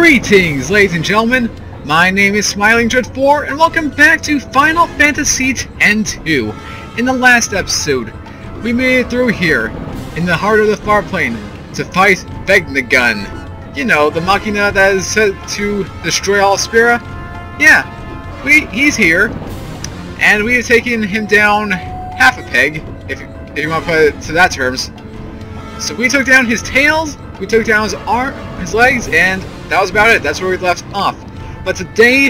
Greetings, ladies and gentlemen. My name is Smiling Dread 4, and welcome back to Final Fantasy X-2. In the last episode, we made it through here, in the heart of the far plane, to fight Fictional. You know, the machina that is set to destroy all Spira. Yeah, he's here, and we have taken him down half a peg, if you want to put it to that terms. So we took down his tails, we took down his legs, and that was about it. That's where we left off. But today,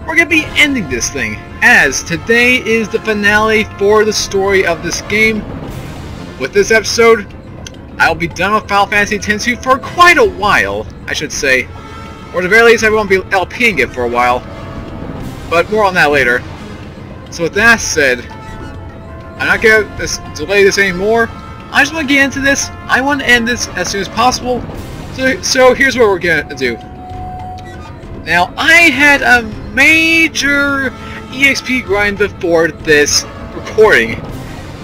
we're going to be ending this thing, as today is the finale for the story of this game. With this episode, I'll be done with Final Fantasy X-2 for quite a while, I should say. Or at the very least, I won't be LPing it for a while. But more on that later. So with that said, I'm not going to delay this anymore. I just want to get into this. I want to end this as soon as possible. So here's what we're going to do. Now, I had a major EXP grind before this recording,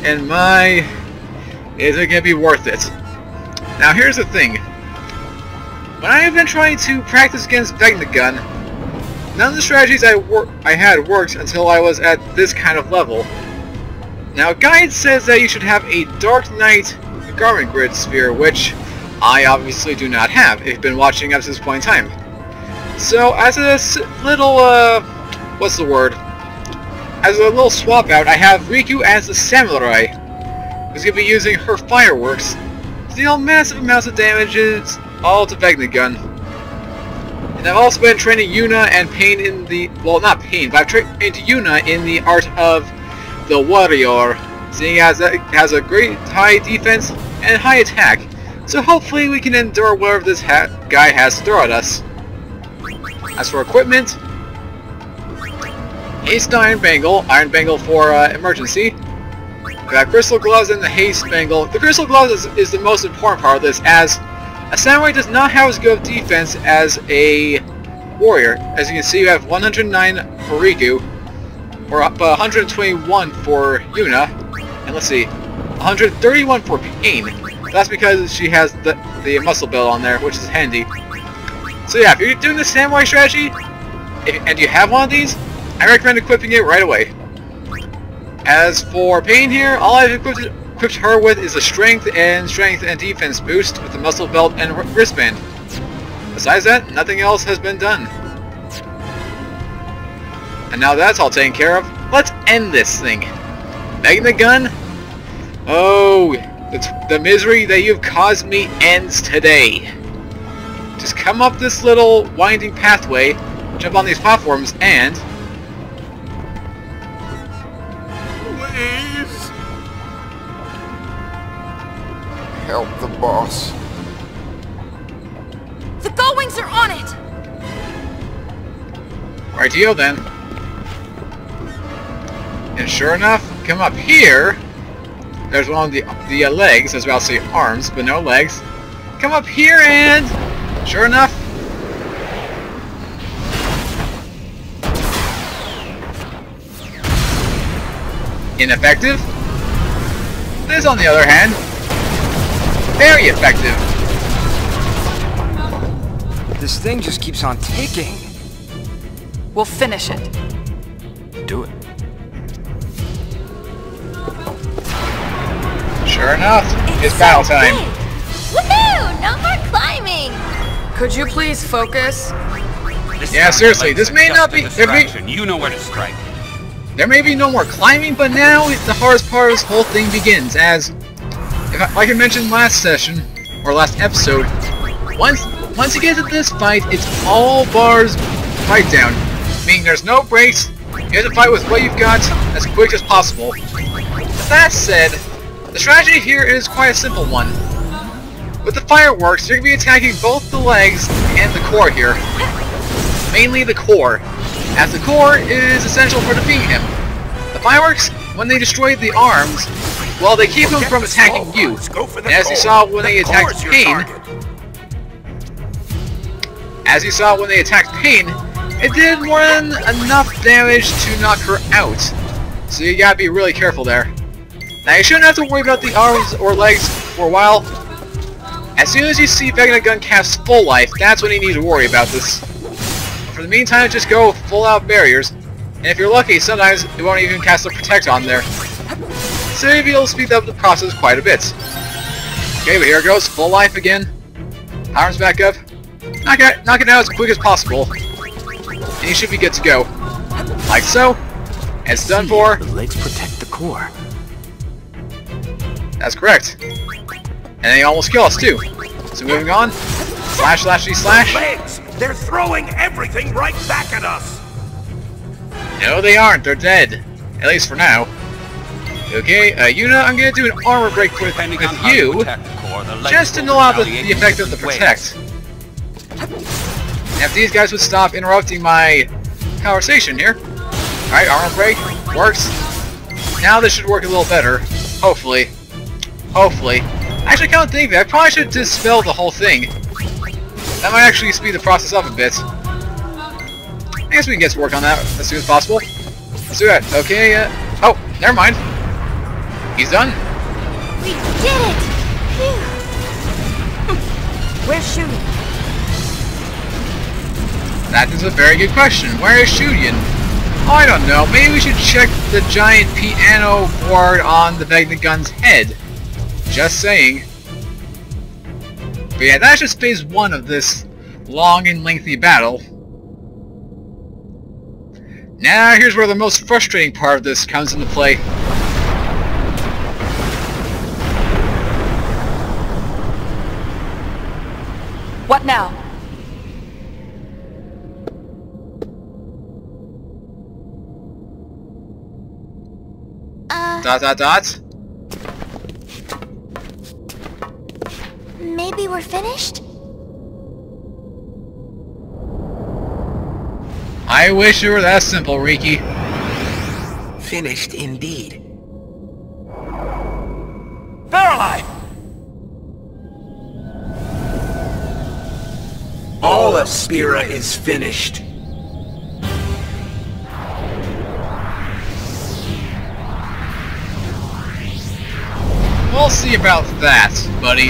and is it going to be worth it? Now, here's the thing. When I have been trying to practice against Fictional, none of the strategies I had worked until I was at this kind of level. Now, Guide says that you should have a Dark Knight Garment Grid Sphere, which I obviously do not have, if you've been watching up to this point in time. So, as a little, what's the word? As a little swap out, I have Riku as the Samurai, who's going to be using her fireworks to deal massive amounts of damages all to Fictional. And I've also been training Yuna and Pain in the, well, not Pain, but I've trained Yuna in the art of the warrior, seeing as it has a great high defense and high attack. So hopefully we can endure whatever this guy has to throw at us. As for equipment, Haste Iron Bangle for emergency. We got Crystal Gloves and the Haste Bangle. The Crystal Gloves is the most important part of this, as a Samurai does not have as good of defense as a warrior. As you can see, we have 109 for Riku, or 121 for Yuna, and let's see, 131 for Pain. That's because she has the muscle belt on there, which is handy. So yeah, if you're doing the Samurai strategy, and you have one of these, I recommend equipping it right away. As for Pain here, all I've equipped her with is a strength and defense boost with the muscle belt and wristband. Besides that, nothing else has been done. And now that's all taken care of, let's end this thing. Fictional? Oh, the misery that you've caused me ends today. Just come up this little winding pathway, jump on these platforms, and... Please! Help the boss. The Gullwings are on it! Rightio then. And sure enough, come up here. There's one of the legs. I was about to say arms, but no legs. Come up here and, sure enough, ineffective. This, on the other hand, very effective. This thing just keeps on ticking. We'll finish it. Do it. Sure enough, it's battle time. Woohoo! No more climbing! Could you please focus? Yeah, seriously, this may not be... You know where to strike. There may be no more climbing, but now the hardest part of this whole thing begins, as... like I mentioned last session, or last episode, once you get to this fight, it's all bars fight down. Meaning there's no breaks, you have to fight with what you've got as quick as possible. With that said, the strategy here is quite a simple one. With the fireworks, you're going to be attacking both the legs and the core here. Mainly the core, as the core is essential for defeating him. The fireworks, when they destroy the arms, well, they keep him from attacking you. And as you saw when they attacked Pain, it did more than enough damage to knock her out. So you gotta be really careful there. Now you shouldn't have to worry about the arms or legs for a while. As soon as you see Vecna Gun cast full life, that's when you need to worry about this. But for the meantime, just go full out barriers, and if you're lucky, sometimes it won't even cast a protect on there. So you'll speed up the process quite a bit. Okay, but here it goes, full life again. Arms back up. Knock it out as quick as possible. And you should be good to go. Like so. And it's done for. The legs protect the core. That's correct. And they almost kill us too. So moving on. Slash, slashy, slash. Legs! They're throwing everything right back at us! No, they aren't. They're dead. At least for now. Okay, Yuna, I'm gonna do an armor break with you, just to null out the effect of the protect. And if these guys would stop interrupting my conversation here. Alright, armor break. Works. Now this should work a little better. Hopefully. Hopefully. Actually, I can't think that. I probably should dispel the whole thing. That might actually speed the process up a bit. I guess we can get to work on that as soon as possible. Let's do that. Okay, oh, never mind. He's done. We did it! Phew. Where's Shooting? That is a very good question. Where is Shooting? Oh, I don't know. Maybe we should check the giant piano board on the Vecna Gun's head. Just saying. But yeah, that's just phase 1 of this long and lengthy battle. Now, here's where the most frustrating part of this comes into play. What now? Dot. Maybe we're finished? I wish it were that simple, Riki. Finished indeed. Verily! All of Spira is finished. We'll see about that, buddy.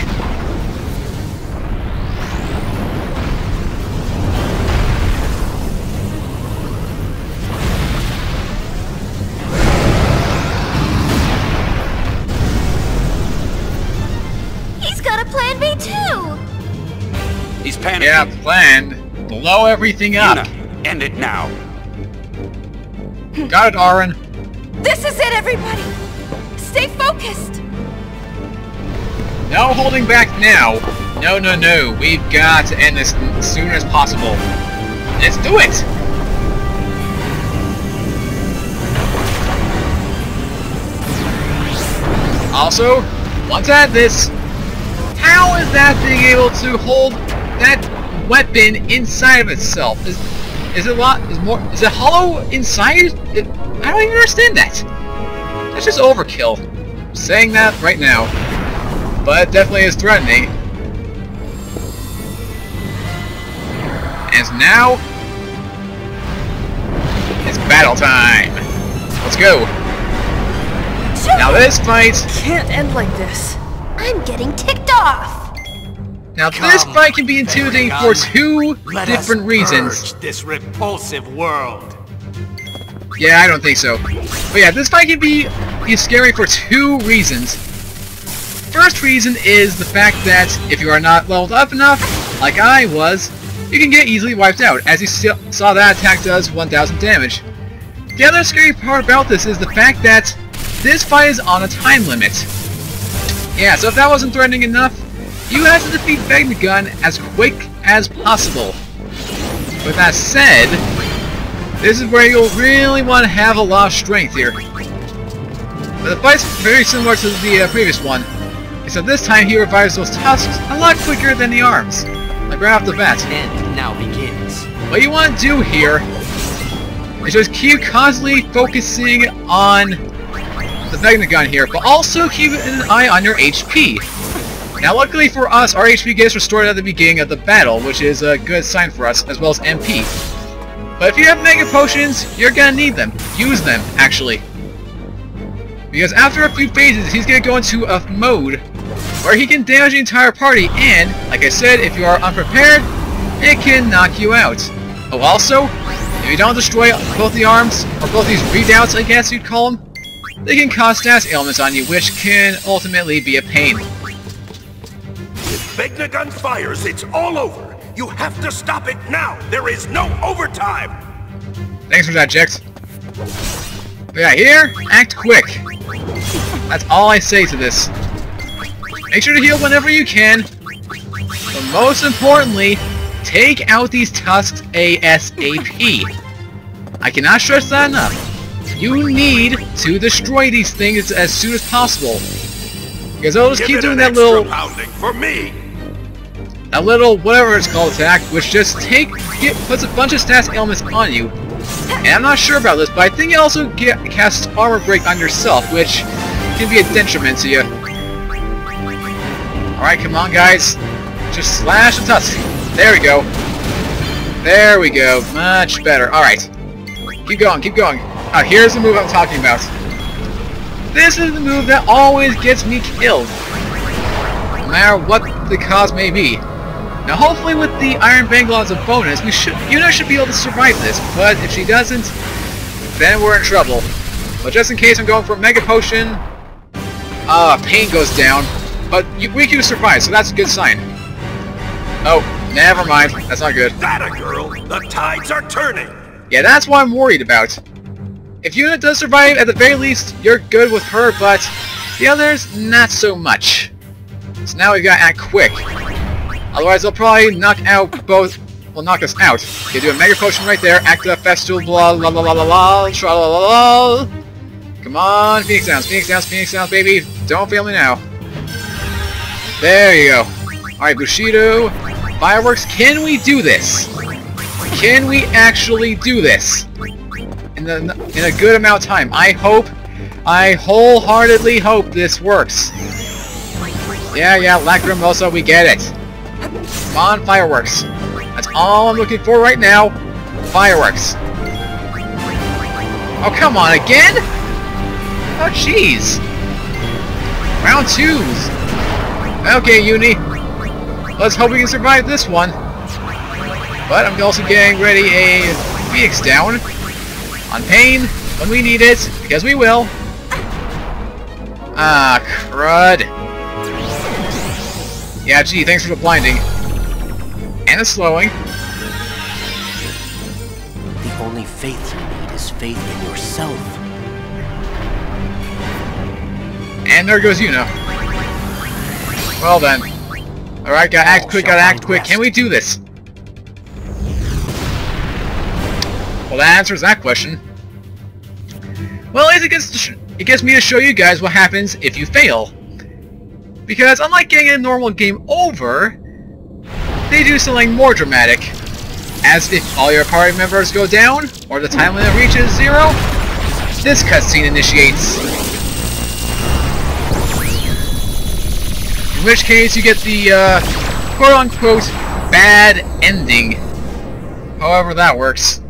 He's got a plan B too! He's panicking. Yeah, plan. Blow everything up. Yuna, end it now. Got it, Aaron. This is it, everybody! Stay focused! No holding back now. No. We've got to end this as soon as possible. Let's do it! Also, once at this, how is that being able to hold that weapon inside of itself? Is it hollow inside? I don't even understand that. That's just overkill. I'm saying that right now. But it definitely is threatening. And now, it's battle time. Let's go. Now this fight Can't end like this. I'm getting ticked off! Now this fight can be intimidating for two different reasons. Purge this repulsive world. Yeah, I don't think so. But yeah, this fight can be scary for two reasons. First reason is the fact that if you are not leveled up enough, like I was, you can get easily wiped out, as you saw that attack does 1000 damage. The other scary part about this is the fact that this fight is on a time limit. Yeah, so if that wasn't threatening enough, you have to defeat Vecna Gun as quick as possible. With that said, this is where you'll really want to have a lot of strength here. But the fight's very similar to the previous one, except this time he revives those tusks a lot quicker than the arms, like right off the bat. End now begins. What you want to do here is just keep constantly focusing on the Vecna Gun here, but also keep an eye on your HP. Now luckily for us, our HP gets restored at the beginning of the battle, which is a good sign for us, as well as MP. But if you have Mega Potions, you're gonna need them. Use them, actually. Because after a few phases, he's gonna go into a mode where he can damage the entire party, and, like I said, if you are unprepared, it can knock you out. Oh, also, if you don't destroy both the arms, or both these readouts, I guess you'd call them, they can cause status ailments on you, which can ultimately be a pain. If Vegnagun fires, it's all over. You have to stop it now. There is no overtime. Thanks for that, Jex. But yeah, here, act quick. That's all I say to this. Make sure to heal whenever you can. But most importantly, take out these tusks ASAP. I cannot stress that enough. You need to destroy these things as soon as possible. Because they'll just keep doing that little... pounding for me. That little whatever it's called attack, which just puts a bunch of status ailments on you. And I'm not sure about this, but I think it also casts armor break on yourself, which can be a detriment to you. Alright, come on guys. Just slash the tusk. There we go. There we go. Much better. Alright. Keep going, keep going. Here's the move I'm talking about. This is the move that always gets me killed. No matter what the cause may be. Now hopefully with the Iron Bangle as a bonus, Yuna should be able to survive this, but if she doesn't, then we're in trouble. But just in case I'm going for a Mega Potion, pain goes down, but Riku survives, so that's a good sign. Oh, never mind, that's not good. That a girl! The tides are turning! Yeah, that's what I'm worried about. If Yuna does survive, at the very least, you're good with her, but the others, not so much. So now we gotta act quick. Otherwise, they'll probably knock out both. Well, knock us out. Okay, do a Mega Potion right there. Active Festival. Blah blah blah blah blah blah. Tra la la la. Come on, Phoenix Downs, Phoenix Downs, Phoenix Downs, baby. Don't fail me now. There you go. All right, Bushido. Fireworks. Can we do this? Can we actually do this in a good amount of time? I wholeheartedly hope this works. Yeah, Lacrimosa, we get it. Come on, fireworks. That's all I'm looking for right now. Fireworks. Oh, come on, again? Oh, jeez. Round 2s. Okay, Uni. Let's hope we can survive this one. But I'm also getting ready a Phoenix down on pain when we need it, because we will. Ah, crud. Yeah, gee, thanks for the blinding. And the slowing. The only faith you need is faith in yourself. And there goes Yuna. Well then. Alright, gotta act quick, gotta act quick. Can we do this? Well, that answers that question. Well, at least it gets me to show you guys what happens if you fail. Because unlike getting a normal game over, they do something more dramatic. As if all your party members go down, or the time limit reaches 0, this cutscene initiates. In which case you get the, quote-unquote, bad ending. However that works.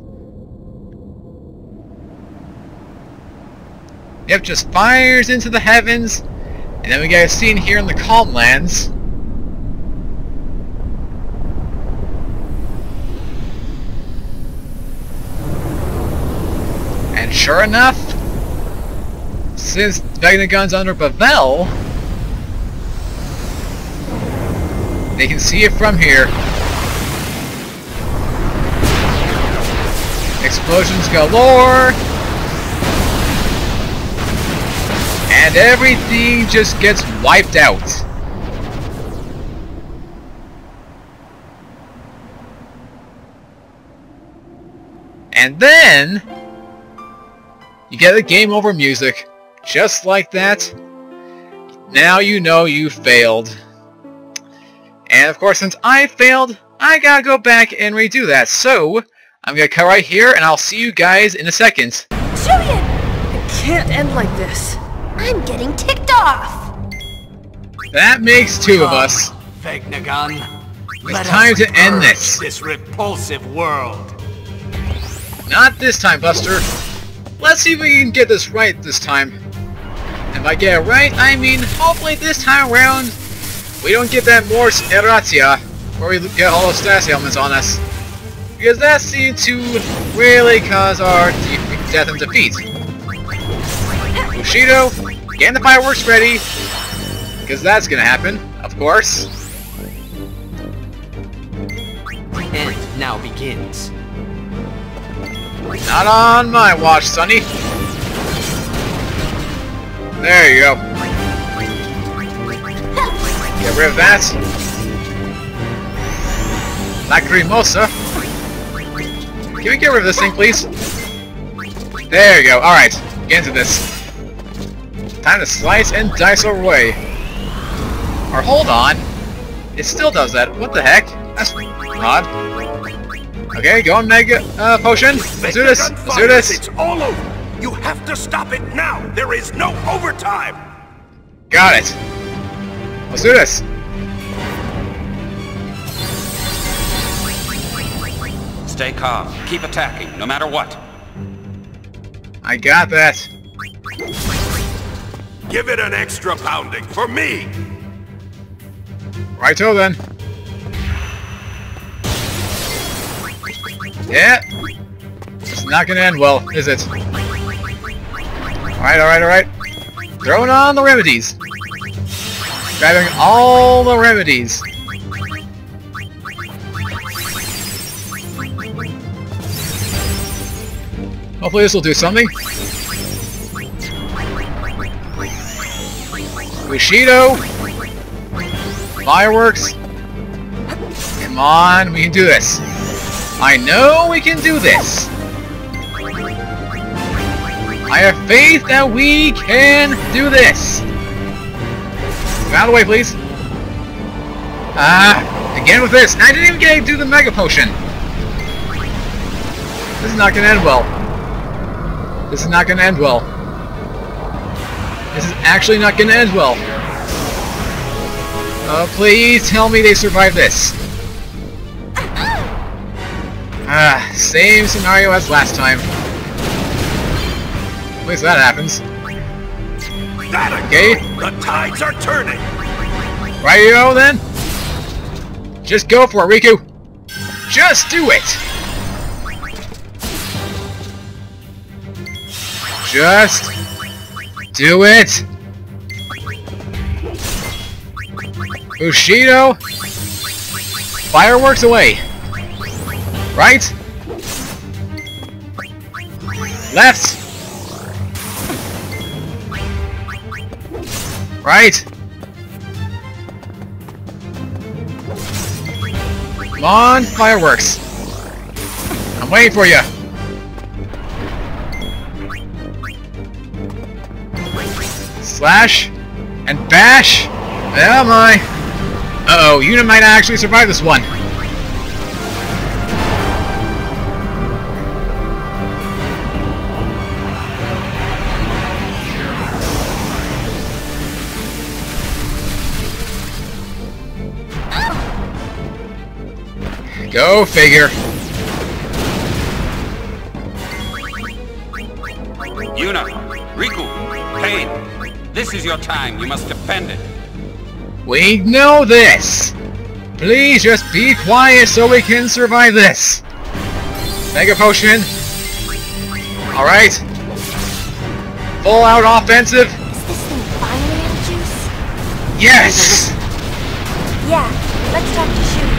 Yep, just fires into the heavens, and then we get a scene here in the Calm Lands. And sure enough, since Vegnagun's under Bavel, they can see it from here. Explosions galore. And everything just gets wiped out. And then you get the game over music. Just like that. Now you know you failed. And of course, since I failed, I gotta go back and redo that. So I'm gonna cut right here, and I'll see you guys in a second. Julian! It can't end like this. I'm getting ticked off. That makes 2 of us. Vegnagun, It's time to end this. repulsive world. Not this time, Buster. Let's see if we can get this right this time. And by get it right, I mean hopefully this time around we don't get that Mors Erratia, where we get all those status ailments on us. Because that seems to really cause our death and defeat. Bushido, getting the fireworks ready, because that's gonna happen, of course. The end now begins. Not on my watch, Sonny. There you go. Get rid of that. Lacrimosa. Can we get rid of this thing, please? There you go. Alright, get into this. Time to slice and dice our way. Or hold on. It still does that. What the heck? That's odd. Okay, go on Mega Potion. Let's do this. Let's do this. It's all over. You have to stop it now. There is no overtime. Got it. Let's do this. Stay calm. Keep attacking, no matter what. I got that. Give it an extra pounding for me. Righto then. Yeah. It's not gonna end well, is it? Alright, alright, alright. Throwing on the remedies. Grabbing all the remedies. Hopefully this will do something. Bushido. Fireworks. Come on, we can do this. I know we can do this. I have faith that we can do this. Get out of the way, please. Again with this. I didn't even get to do the Mega Potion. This is not going to end well. This is not going to end well. This is actually not going to end well. Please tell me they survive this. Same scenario as last time. At least that happens. Okay. The tides are turning. Rightio then. Just go for it, Riku. Just do it. Just do it. Bushido. Fireworks away. Right. Left. Right. Come on, fireworks. I'm waiting for you. Slash and bash. Oh my. Uh-oh, Yuna might actually survive this one. Go figure. Yuna, Riku, Pain. This is your time. You must defend it. We know this. Please just be quiet so we can survive this. Mega Potion. Alright. Full out offensive. Is this thing finally out of juice? Yes! Yeah, let's talk to Shuri.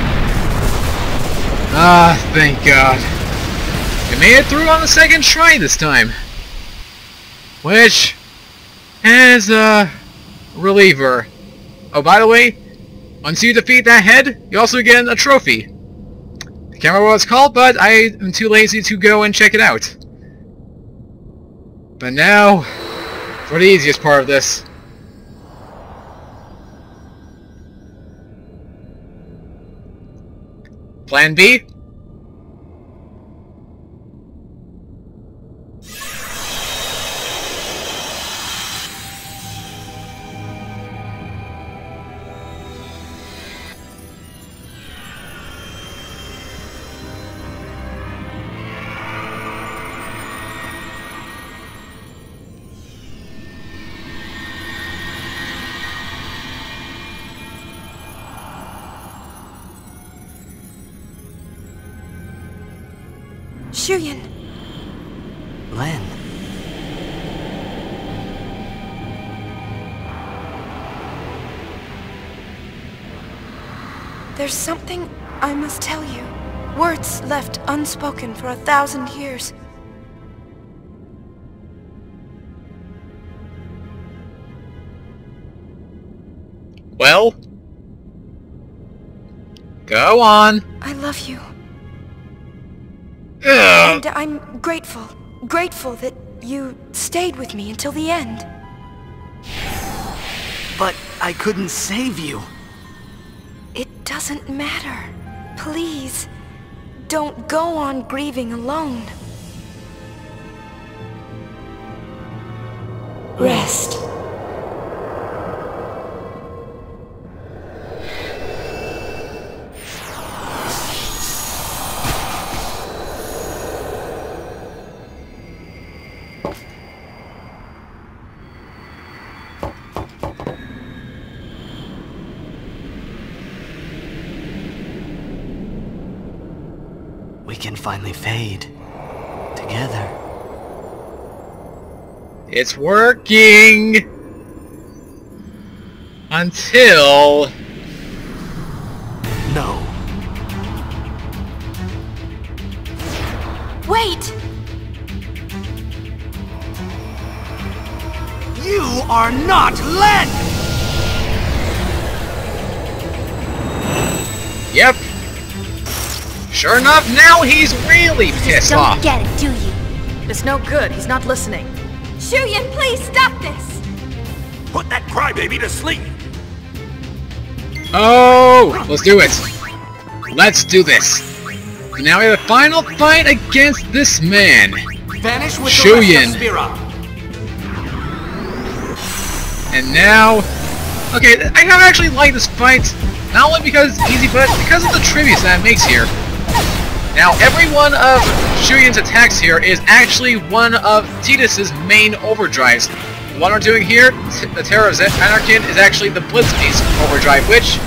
Ah, thank God. We made it through on the second try this time. Which is a reliever. Oh, by the way, once you defeat that head, you also get a trophy. I can't remember what it's called, but I am too lazy to go and check it out. But now, for the easiest part of this. Plan B? Shuyin. Len. There's something I must tell you. Words left unspoken for 1,000 years. Well? Go on. I love you. Ugh. And I'm grateful. Grateful that you stayed with me until the end. But I couldn't save you. It doesn't matter. Please, don't go on grieving alone. Rest. We can finally fade together. It's working! Until... No. Wait! You are not Len! Yep. Sure enough, now he's really pissed off. Don't get it, do you? It's no good. He's not listening. Shuyin, please stop this! Put that crybaby to sleep! Oh, let's do it. Let's do this. Now we have a final fight against this man. Vanish with Shuyin. the rest of Spira. And now... Okay, I kind of actually like this fight. Not only because it's easy, but because of the trivia that it makes here. Now, every one of Shuyin's attacks here is actually one of Tidus's main overdrives. The one we're doing here, the Terror of Anarchin, is actually the Blitzkrieg's overdrive, which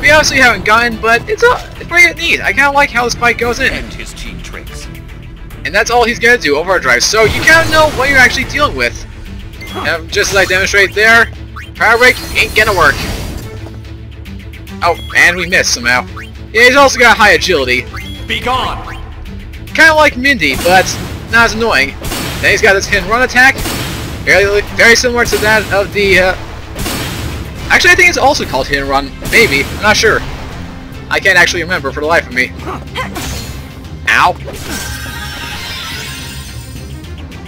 we obviously haven't gotten, but it's pretty neat. I kind of like how this fight goes in. And his cheat tricks. And that's all he's gonna do, overdrive. So you kind of know what you're actually dealing with. Just as I demonstrate there, Power Break ain't gonna work. Oh, and we missed somehow. Yeah, he's also got high agility. Be gone! Kind of like Mindy, but not as annoying. Then he's got this hit and run attack. Very similar to that of the... Actually, I think it's also called hit and run. Maybe. I'm not sure. I can't actually remember for the life of me. Ow.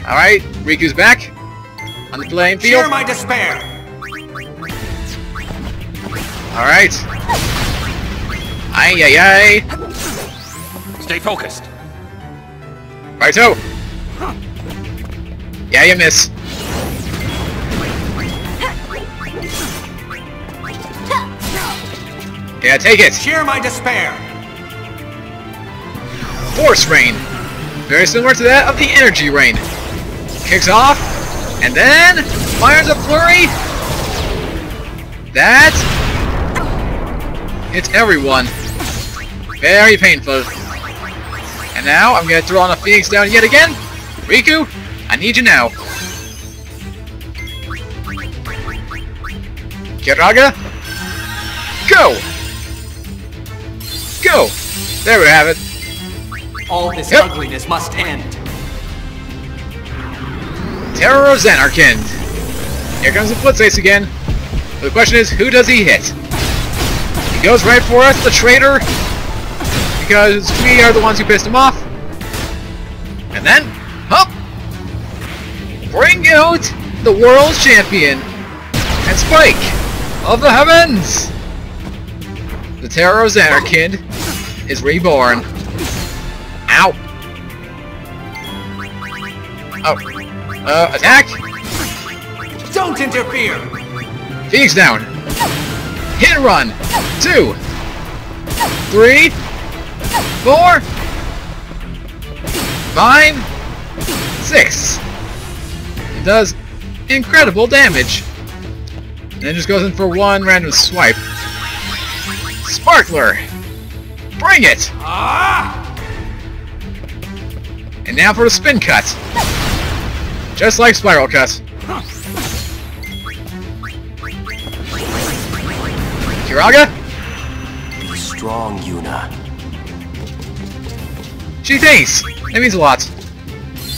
Alright, Riku's back. On the playing field. Share my despair! Alright. Ay, ay, ay. Stay focused. Righto. Yeah, you miss. Yeah, take it. Share my despair! Force Rain. Very similar to that of the Energy Rain. Kicks off, and then fires a flurry. That hits everyone. Very painful. And now I'm gonna throw on a Phoenix down yet again. Riku, I need you now. Kiraga, go! Go! There we have it. All this Yep. ugliness must end. Terror of Zanarkand. Here comes the Blitzace again. The question is, who does he hit? He goes right for us, the traitor, because we are the ones who pissed him off. And then, hop! Bring out the world champion and Spike of the heavens! The Terror of Zanarkand is reborn. Ow! Oh. Attack! Don't interfere! Phoenix down. Hit and run. 2, 3, 4, 5, 6. It does incredible damage. And then just goes in for one random swipe. Sparkler! Bring it! Ah! And now for the spin cut. Just like spiral cut. Kiraga? Be strong, Yuna. Gee, thanks. That means a lot.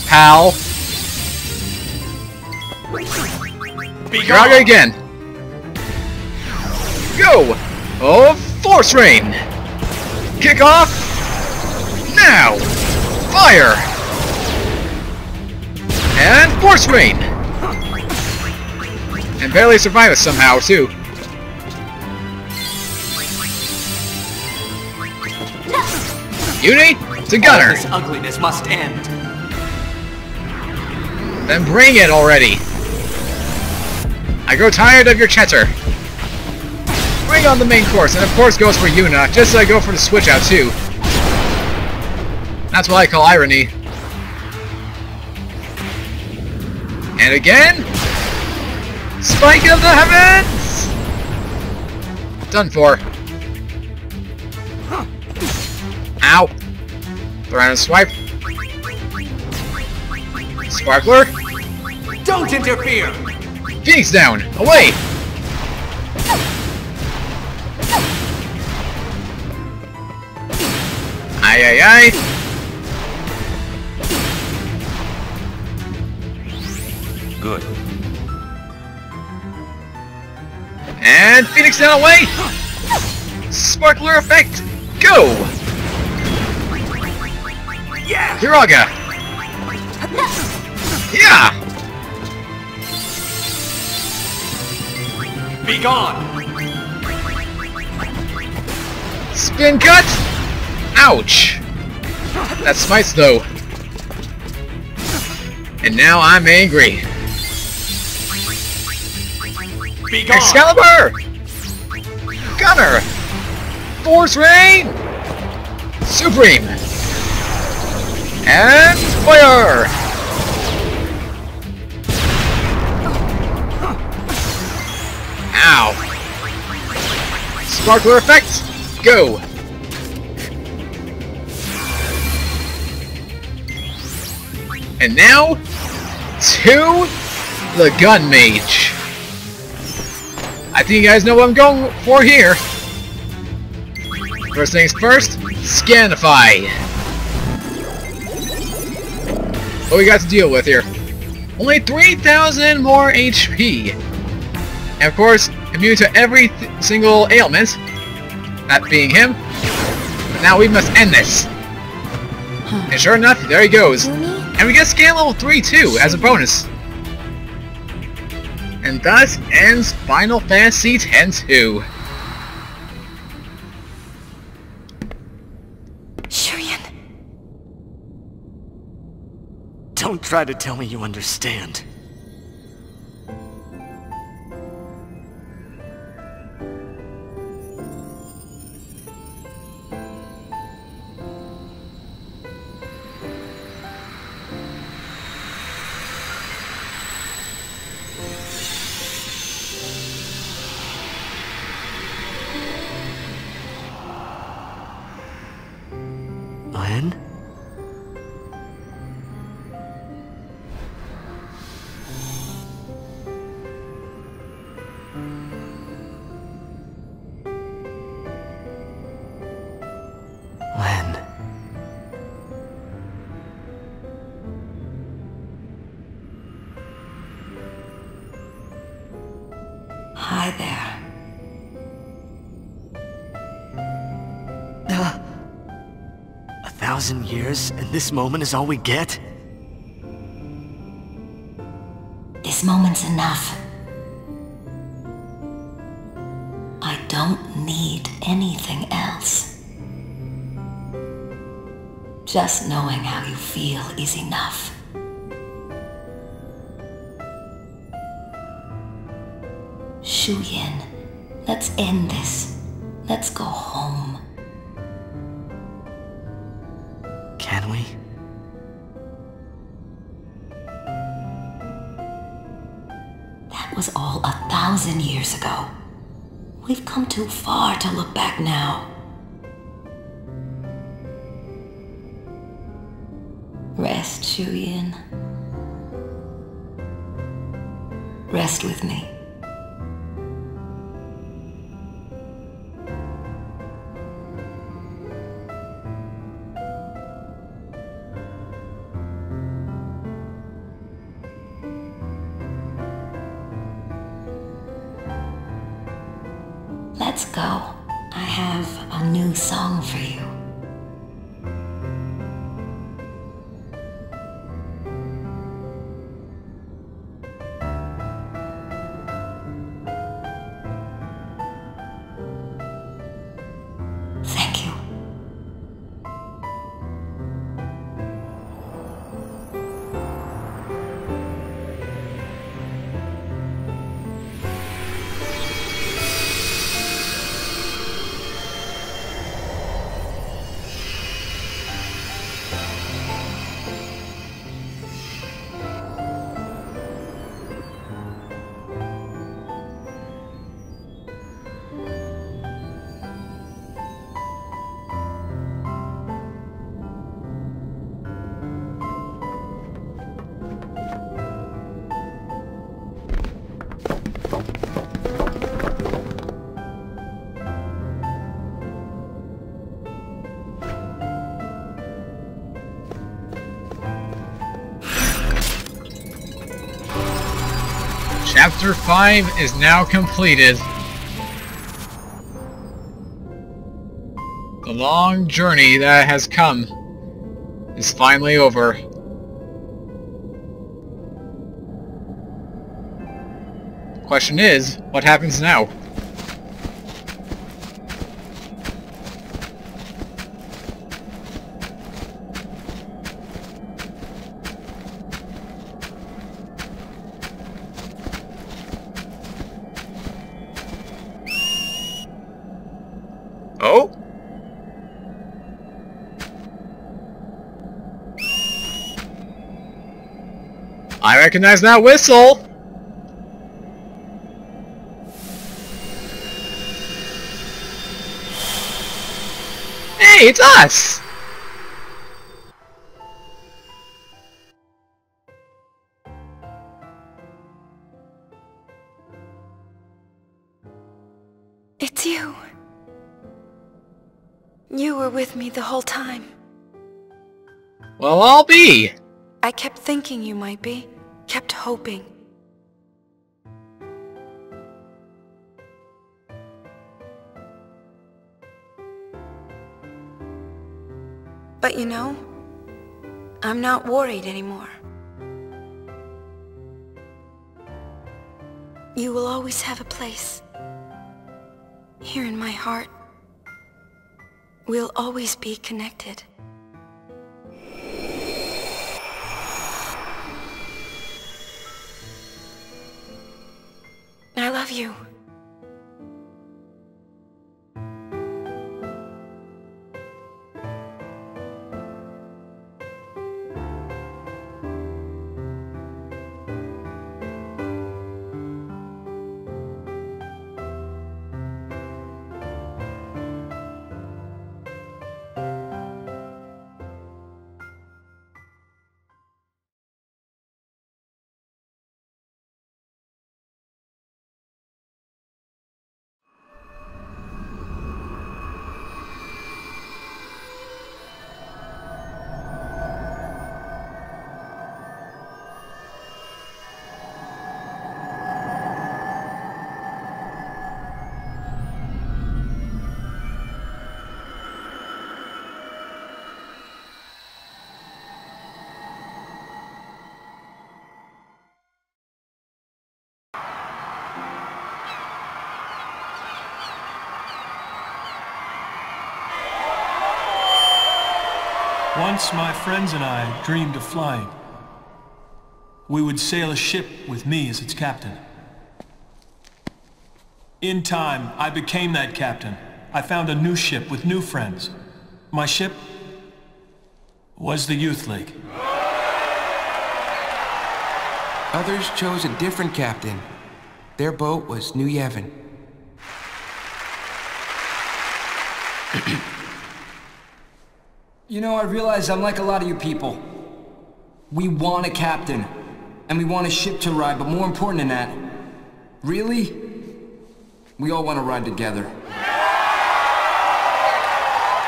Pal. Kiraga again. Go! Oh, Force Rain! Kick off! Now! Fire! And Force Rain! And barely survive it somehow, too. Uni to Gunner! This ugliness must end. Then bring it already! I grow tired of your chatter. Bring on the main course, and of course goes for Yuna, just as I go for the switch out too. That's what I call irony. And again! Spike of the heavens! Done for. Ow! Throw out a swipe. Sparkler! Don't interfere! Phoenix down! Away! Aye aye aye! Good. And Phoenix down away! Sparkler effect! Go! Yeah! Kiraga! Yeah! Be gone! Spin cut! Ouch! That smites though. And now I'm angry. Be gone! Excalibur! Gunner! Force Rain! Supreme! And fire! Ow! Sparkler effect! Go! And now, to the Gun Mage. I think you guys know what I'm going for here. First things first, Scanify. What we got to deal with here? Only 3,000 more HP. And of course, immune to every single ailment. That being him. But now we must end this. And sure enough, there he goes. And we get scan level 3 too, as a bonus. And thus ends Final Fantasy X-2. Shurian. Don't try to tell me you understand. When? When? Hi there. 1,000 years, and this moment is all we get? This moment's enough. I don't need anything else. Just knowing how you feel is enough. Shuyin, let's end this. Let's go home. Can we? That was all 1,000 years ago. We've come too far to look back now. Rest. Shuyin. Rest with me. Let's go. I have a new song for you. Thank you. Chapter 5 is now completed. The long journey that has come is finally over. The question is, what happens now? Oh? I recognize that whistle! Hey, it's us! It's you. You were with me the whole time. Well, I'll be! I kept thinking you might be. Kept hoping. But you know, I'm not worried anymore. You will always have a place. Here in my heart. We'll always be connected. I love you. Once my friends and I dreamed of flying. We would sail a ship with me as its captain. In time, I became that captain. I found a new ship with new friends. My ship was the Youth League. Others chose a different captain. Their boat was New Yevon. You know, I realize I'm like a lot of you people. We want a captain. And we want a ship to ride, but more important than that, really? We all want to ride together.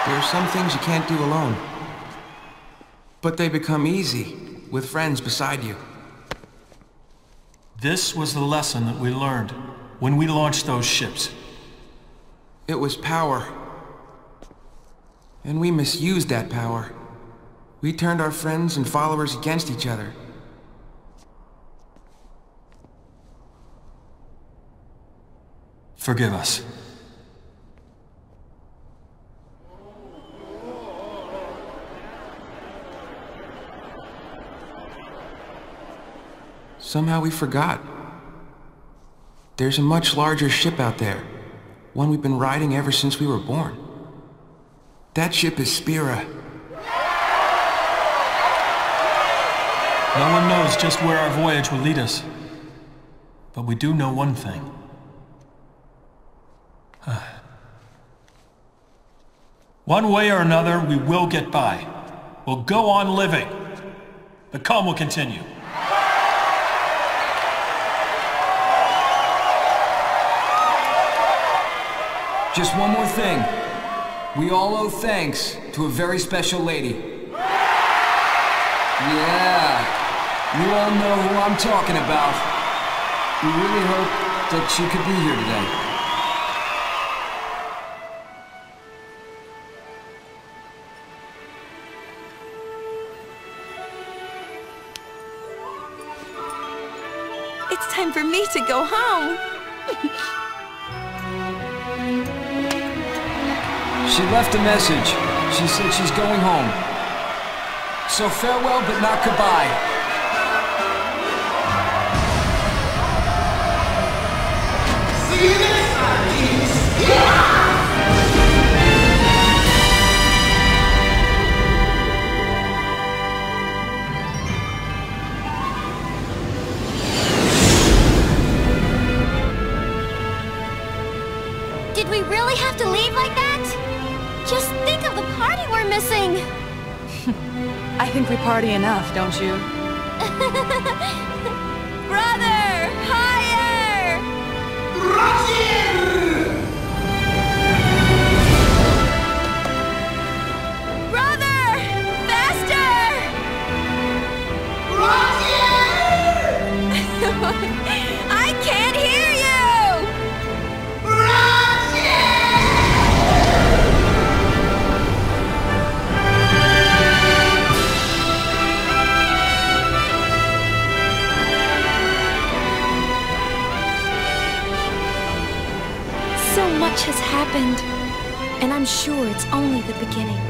There are some things you can't do alone. But they become easy with friends beside you. This was the lesson that we learned when we launched those ships. It was power. And we misused that power. We turned our friends and followers against each other. Forgive us. Somehow we forgot. There's a much larger ship out there. One we've been riding ever since we were born. That ship is Spira. No one knows just where our voyage will lead us. But we do know one thing. One way or another, we will get by. We'll go on living. The calm will continue. Just one more thing. We all owe thanks to a very special lady. Yeah, you all know who I'm talking about. We really hope that she could be here today. It's time for me to go home. She left a message. She said she's going home. So farewell, but not goodbye. See you next time, kids. Did we really have to leave like that? Just think of the party we're missing! I think we party enough, don't you? Brother! Higher! Brother! Faster! I can't hear you! So much has happened, and I'm sure it's only the beginning.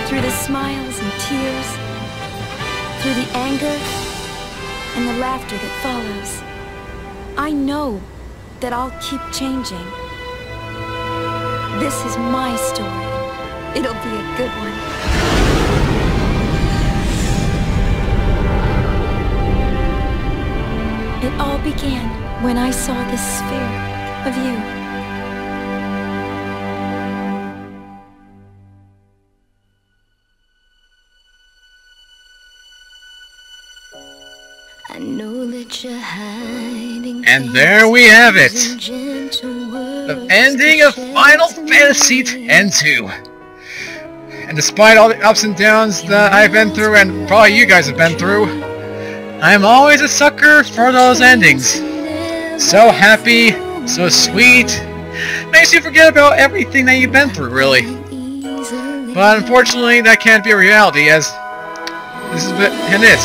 Through the smiles and tears, through the anger and the laughter that follows, I know that I'll keep changing. This is my story. It'll be a good one. It all began when I saw this sphere of you. I know that you're hiding. And there we have it! The ending of Final Fantasy X-2. And despite all the ups and downs that I've been through, and probably you guys have been through, I'm always a sucker for those endings. So happy, so sweet, makes you forget about everything that you've been through, really. But unfortunately, that can't be a reality, as this is it.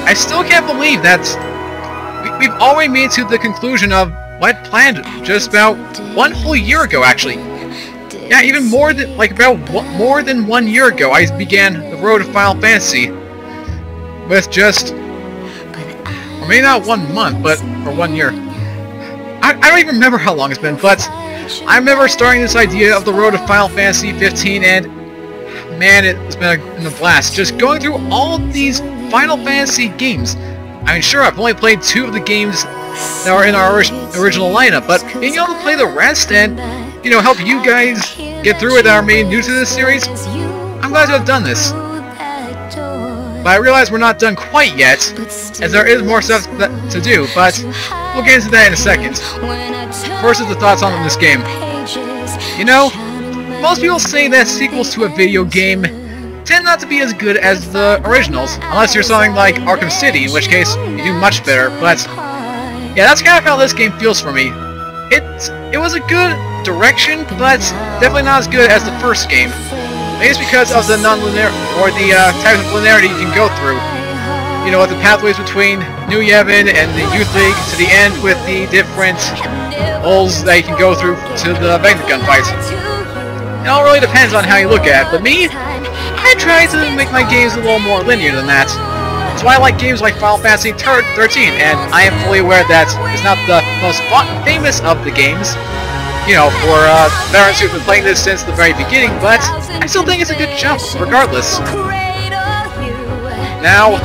I still can't believe that we've already made it to the conclusion of what I planned just about 1 full year ago, actually. Yeah, even more than, more than 1 year ago, I began the road to Final Fantasy. With just, or maybe not 1 month, but for 1 year. I don't even remember how long it's been, but I remember starting this idea of the road to Final Fantasy 15, and man, it's been a blast. Just going through all of these Final Fantasy games. I mean, sure, I've only played 2 of the games that are in our original lineup, but being able to play the rest and, you know, help you guys get through it that are maybe new to this series, I'm glad to have done this. But I realize we're not done quite yet, as there is more stuff to do, but we'll get into that in a second. First is the thoughts on this game. You know, most people say that sequels to a video game tend not to be as good as the originals, unless you're something like Arkham City, in which case you do much better, but yeah, that's kind of how this game feels for me. It was a good direction, but definitely not as good as the first game. Maybe it's because of the non-linear, or the types of linearity you can go through. You know, with the pathways between New Yevon and the Youth League to the end with the different holes that you can go through to the Vecna gunfights. It all really depends on how you look at it, but me, I try to make my games a little more linear than that. That's why I like games like Final Fantasy XIII, and I am fully aware that it's not the most famous of the games, you know, for veterans who've been playing this since the very beginning, but I still think it's a good jump, regardless. Now,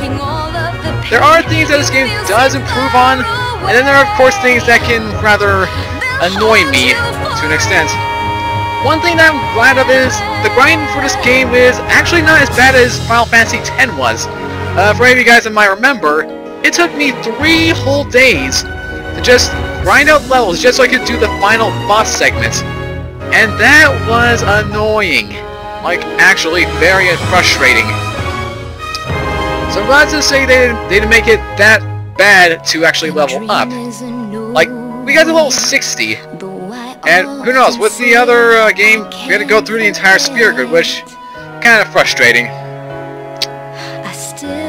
there are things that this game does improve on, and then there are, of course, things that can rather annoy me to an extent. One thing that I'm glad of is, the grinding for this game is actually not as bad as Final Fantasy X was. For any of you guys that might remember, it took me 3 whole days to just grind out levels just so I could do the final boss segment. And that was annoying. Like, actually very frustrating. So I'm glad to say they didn't make it that bad to actually level up. Like, we got to level 60. And who knows, with the other game, we had to go through the entire Spira grid, which kind of frustrating.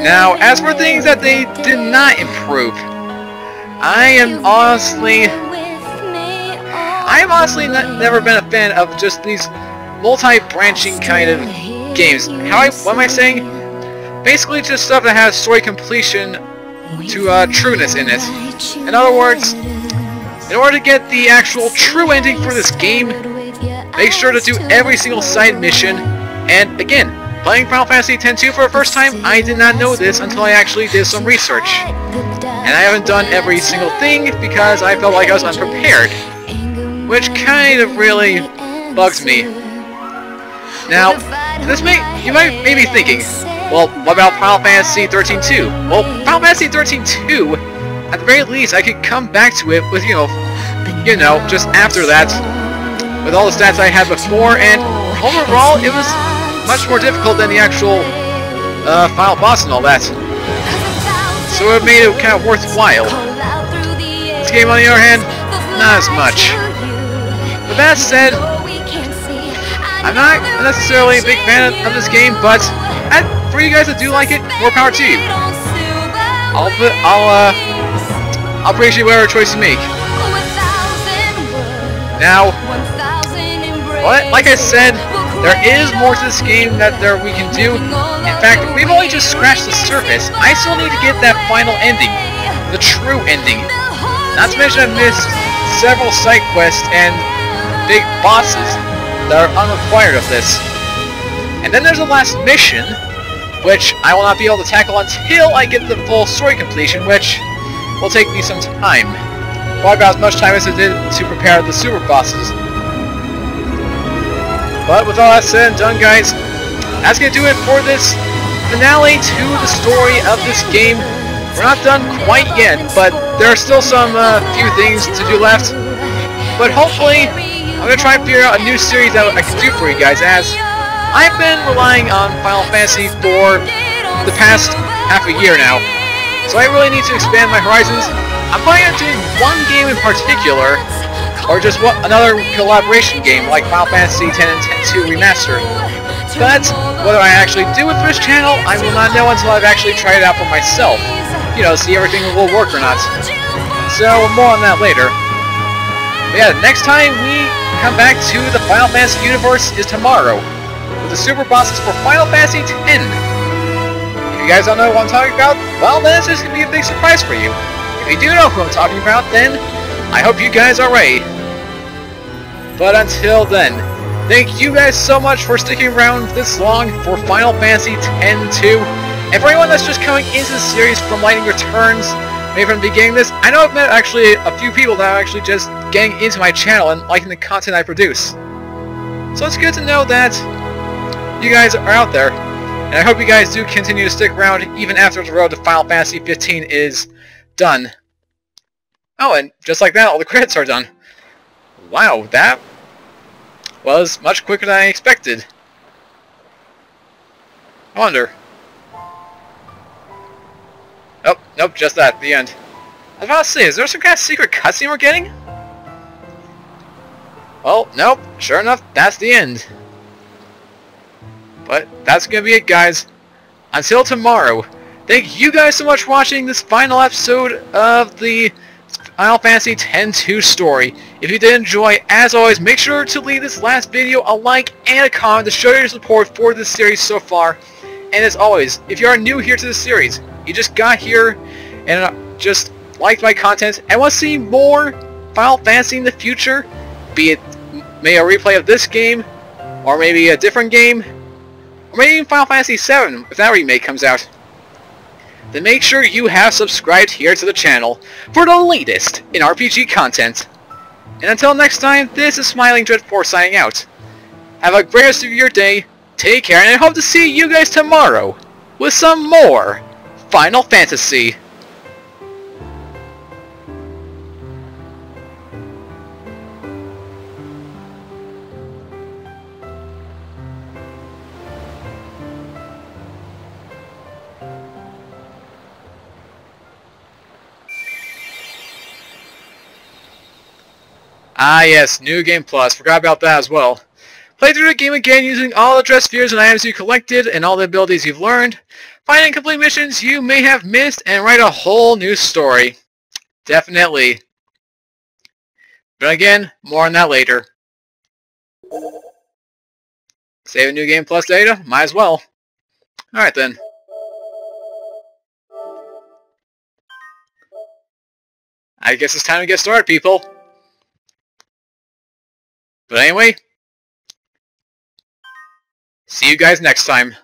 Now, as for things that they did not improve, I've honestly never been a fan of just these multi-branching kind of games. What am I saying? Basically just stuff that has story completion to trueness in it. In other words, in order to get the actual true ending for this game, make sure to do every single side mission, and again, playing Final Fantasy X-2 for the first time, I did not know this until I actually did some research. And I haven't done every single thing because I felt like I was unprepared, which kind of really bugs me. Now, you might be thinking, well, what about Final Fantasy XIII-2? Well, Final Fantasy XIII-2, at the very least, I could come back to it with, you know, just after that, with all the stats I had before, and overall, it was much more difficult than the actual final boss and all that. So it made it kind of worthwhile. This game, on the other hand, not as much. With that said, I'm not necessarily a big fan of this game, but for you guys that do like it, more power to you. I'll appreciate whatever choice you make. Now, like I said, there is more to this game that we can do. In fact, we've only just scratched the surface. I still need to get that final ending, the true ending. Not to mention I've missed several side quests and big bosses that are unrequired of this. And then there's the last mission, which I will not be able to tackle until I get the full story completion, which will take me some time. Probably about as much time as it did to prepare the super bosses. But with all that said and done, guys, that's going to do it for this finale to the story of this game. We're not done quite yet, but there are still some few things to do left. But hopefully, I'm going to try and figure out a new series that I can do for you guys, as I've been relying on Final Fantasy for the past half a year now. So I really need to expand my horizons. I'm planning on doing one game in particular, or just another collaboration game like Final Fantasy X and X-2 Remastered. But whether I actually do it for this channel, I will not know until I've actually tried it out for myself. You know, see everything will work or not. So more on that later. But yeah, next time we come back to the Final Fantasy universe is tomorrow, with the super bosses for Final Fantasy X. If you guys don't know what I'm talking about, well then it's just going to be a big surprise for you. If you do know who I'm talking about, then I hope you guys are ready. But until then, thank you guys so much for sticking around this long for Final Fantasy X-2. And for anyone that's just coming into the series from Lightning Returns, maybe from the beginning of this, I know I've met actually a few people that are actually just getting into my channel and liking the content I produce. So it's good to know that you guys are out there. And I hope you guys do continue to stick around even after the road to Final Fantasy 15 is done. Oh, and just like that, all the credits are done. Wow, that was much quicker than I expected. I wonder. Oh, nope, just that, the end. I was about to say, is there some kind of secret cutscene we're getting? Well, nope, sure enough, that's the end. But that's gonna be it, guys. Until tomorrow, thank you guys so much for watching this final episode of the Final Fantasy X-2 story. If you did enjoy, as always, make sure to leave this last video a like and a comment to show your support for this series so far. And as always, if you are new here to the series, you just got here and just liked my content and want to see more Final Fantasy in the future, be it maybe a replay of this game, or maybe a different game, or maybe even Final Fantasy VII if that remake comes out, then make sure you have subscribed here to the channel for the latest in RPG content. And until next time, this is Smiling Dread 4 signing out. Have a great rest of your day, take care, and I hope to see you guys tomorrow with some more Final Fantasy. Ah yes, New Game Plus. Forgot about that as well. Play through the game again using all the dress spheres and items you collected and all the abilities you've learned. Find incomplete missions you may have missed and write a whole new story. Definitely. But again, more on that later. Save a New Game Plus data? Might as well. Alright then. I guess it's time to get started, people. But anyway, see you guys next time.